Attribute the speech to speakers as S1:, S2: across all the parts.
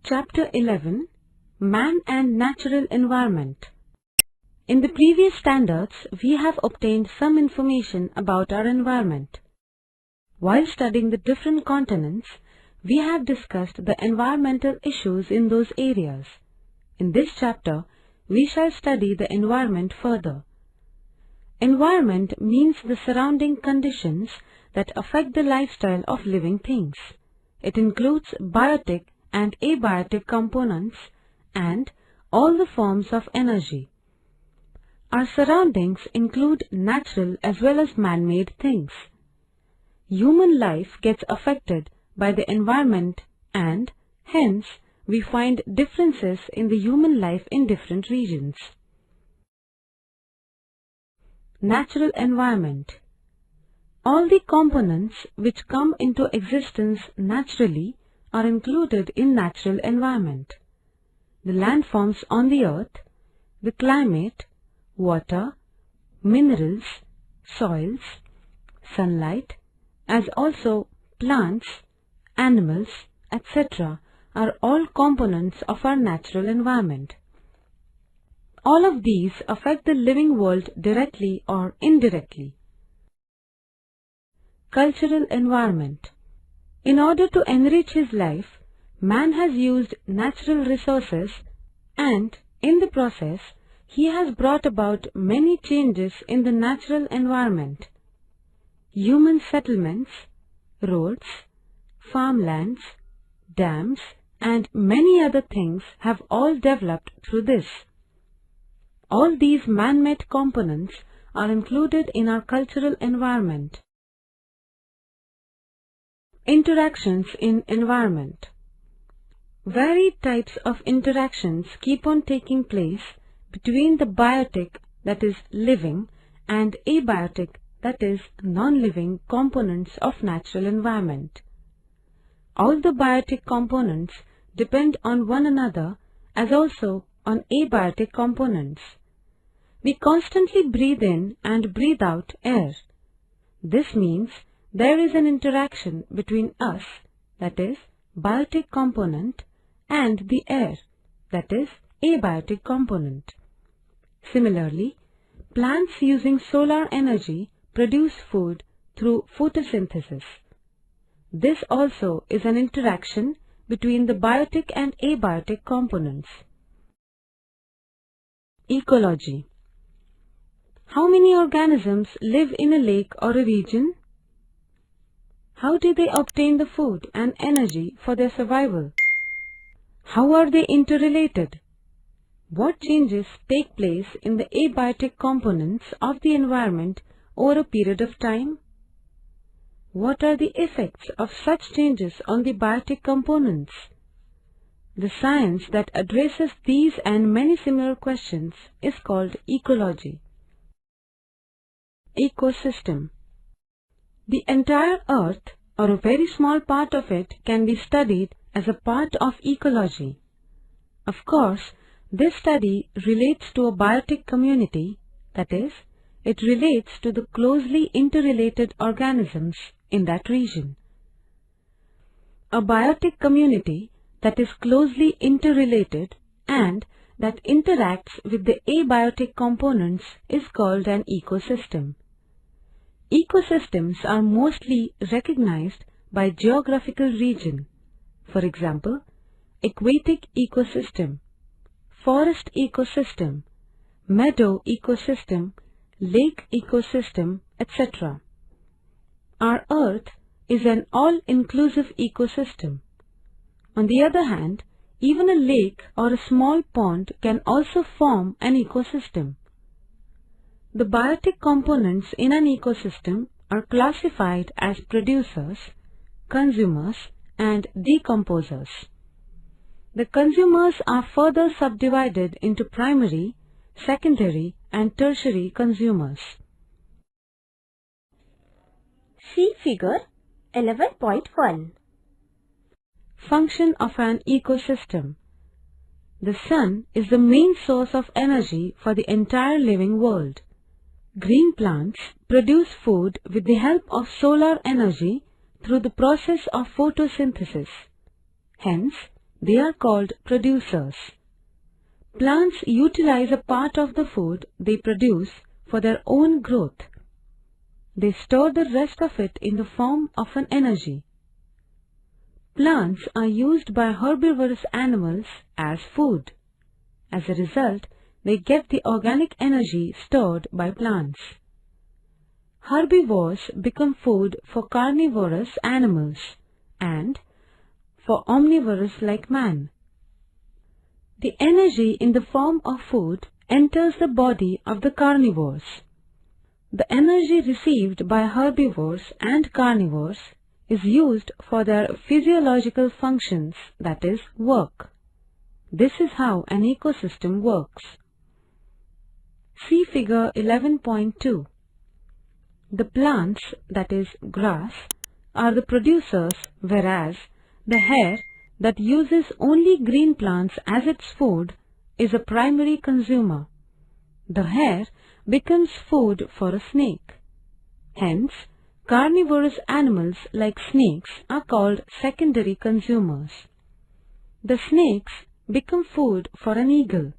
S1: Chapter 11 Man and Natural Environment. In the previous standards, we have obtained some information about our environment. While studying the different continents, we have discussed the environmental issues in those areas. In this chapter, we shall study the environment further. Environment means the surrounding conditions that affect the lifestyle of living things. It includes biotic and abiotic components and all the forms of energy. Our surroundings include natural as well as man-made things. Human life gets affected by the environment and, hence, we find differences in the human life in different regions. Natural environment. All the components which come into existence naturally are included in natural environment. The landforms on the earth, the climate, water, minerals, soils, sunlight, as also plants, animals, etc. are all components of our natural environment. All of these affect the living world directly or indirectly. Cultural environment. In order to enrich his life, man has used natural resources and, in the process, he has brought about many changes in the natural environment. Human settlements, roads, farmlands, dams, and many other things have all developed through this. All these man-made components are included in our cultural environment. Interactions in environment. Varied types of interactions keep on taking place between the biotic, that is living, and abiotic, that is non-living components of natural environment. All the biotic components depend on one another as also on abiotic components. We constantly breathe in and breathe out air. This means there is an interaction between us, that is biotic component, and the air, that is abiotic component. Similarly, plants using solar energy produce food through photosynthesis. This also is an interaction between the biotic and abiotic components. Ecology. How many organisms live in a lake or a region? How do they obtain the food and energy for their survival? How are they interrelated? What changes take place in the abiotic components of the environment over a period of time? What are the effects of such changes on the biotic components? The science that addresses these and many similar questions is called ecology. Ecosystem. The entire Earth, or a very small part of it, can be studied as a part of ecology. Of course, this study relates to a biotic community, that is, it relates to the closely interrelated organisms in that region. A biotic community that is closely interrelated and that interacts with the abiotic components is called an ecosystem. Ecosystems are mostly recognized by geographical region. For example, aquatic ecosystem, forest ecosystem, meadow ecosystem, lake ecosystem, etc. Our Earth is an all-inclusive ecosystem. On the other hand, even a lake or a small pond can also form an ecosystem. The biotic components in an ecosystem are classified as producers, consumers, and decomposers. The consumers are further subdivided into primary, secondary, and tertiary consumers.
S2: See Figure 11.1.
S1: Function of an ecosystem. The sun is the main source of energy for the entire living world. Green plants produce food with the help of solar energy through the process of photosynthesis. Hence, they are called producers. Plants utilize a part of the food they produce for their own growth. They store the rest of it in the form of an energy. Plants are used by herbivorous animals as food. As a result, they get the organic energy stored by plants. Herbivores become food for carnivorous animals and for omnivores like man. The energy in the form of food enters the body of the carnivores. The energy received by herbivores and carnivores is used for their physiological functions, that is, work. This is how an ecosystem works. See figure 11.2. The plants, that is, grass, are the producers, whereas the hare that uses only green plants as its food is a primary consumer. The hare becomes food for a snake. Hence, carnivorous animals like snakes are called secondary consumers. The snakes become food for an eagle.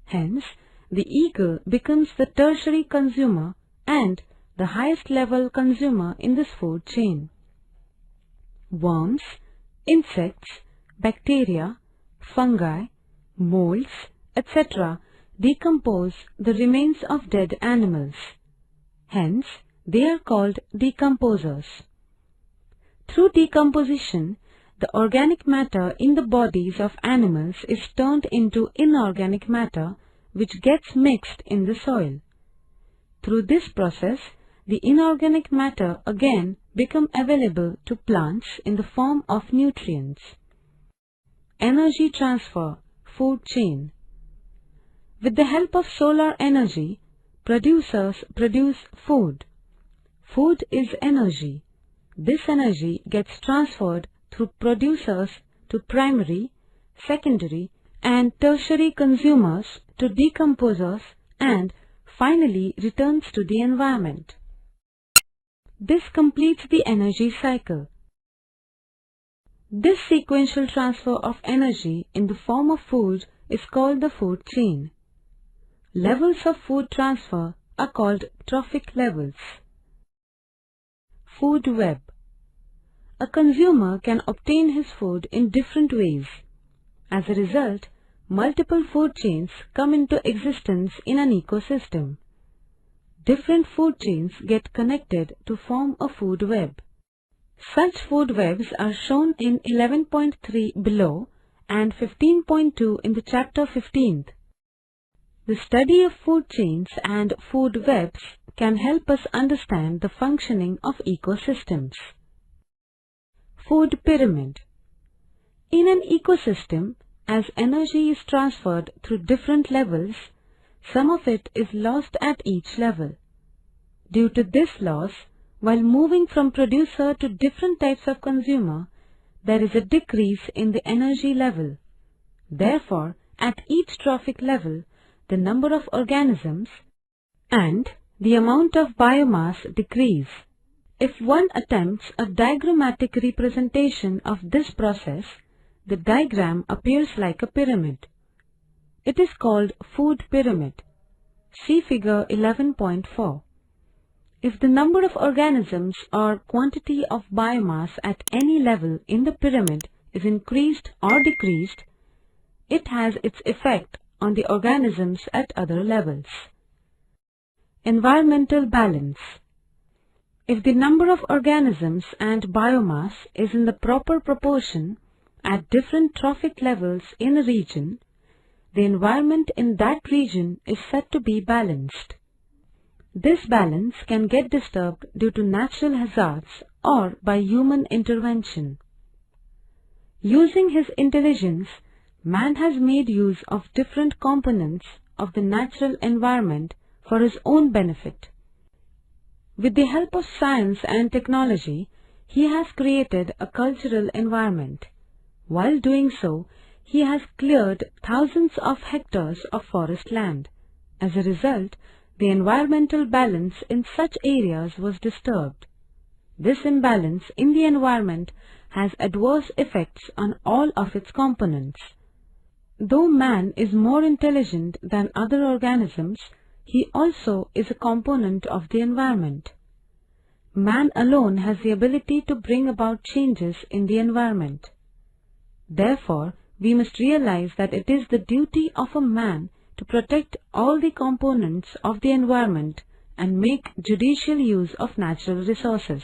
S1: Hence, the eagle becomes the tertiary consumer and the highest level consumer in this food chain. Worms, insects, bacteria, fungi, molds, etc. decompose the remains of dead animals. Hence, they are called decomposers. Through decomposition, the organic matter in the bodies of animals is turned into inorganic matter which gets mixed in the soil. Through this process, the inorganic matter again become available to plants in the form of nutrients. Energy transfer, food chain. With the help of solar energy, producers produce food. Food is energy. This energy gets transferred through producers to primary, secondary, and tertiary consumers to decomposers and finally returns to the environment. This completes the energy cycle. This sequential transfer of energy in the form of food is called the food chain. Levels of food transfer are called trophic levels. Food web. A consumer can obtain his food in different ways. As a result, multiple food chains come into existence in an ecosystem. Different food chains get connected to form a food web. Such food webs are shown in 11.3 below and 15.2 in the chapter 15th. The study of food chains and food webs can help us understand the functioning of ecosystems. Food pyramid. In an ecosystem, as energy is transferred through different levels, some of it is lost at each level. Due to this loss, while moving from producer to different types of consumer, there is a decrease in the energy level. Therefore, at each trophic level, the number of organisms and the amount of biomass decrease. If one attempts a diagrammatic representation of this process, the diagram appears like a pyramid. It is called food pyramid. See figure 11.4. If the number of organisms or quantity of biomass at any level in the pyramid is increased or decreased, it has its effect on the organisms at other levels. Environmental balance. If the number of organisms and biomass is in the proper proportion at different trophic levels in a region, the environment in that region is said to be balanced. This balance can get disturbed due to natural hazards or by human intervention. Using his intelligence, man has made use of different components of the natural environment for his own benefit. With the help of science and technology, he has created a cultural environment. While doing so, he has cleared thousands of hectares of forest land. As a result, the environmental balance in such areas was disturbed. This imbalance in the environment has adverse effects on all of its components. Though man is more intelligent than other organisms, he also is a component of the environment. Man alone has the ability to bring about changes in the environment. Therefore, we must realize that it is the duty of a man to protect all the components of the environment and make judicial use of natural resources.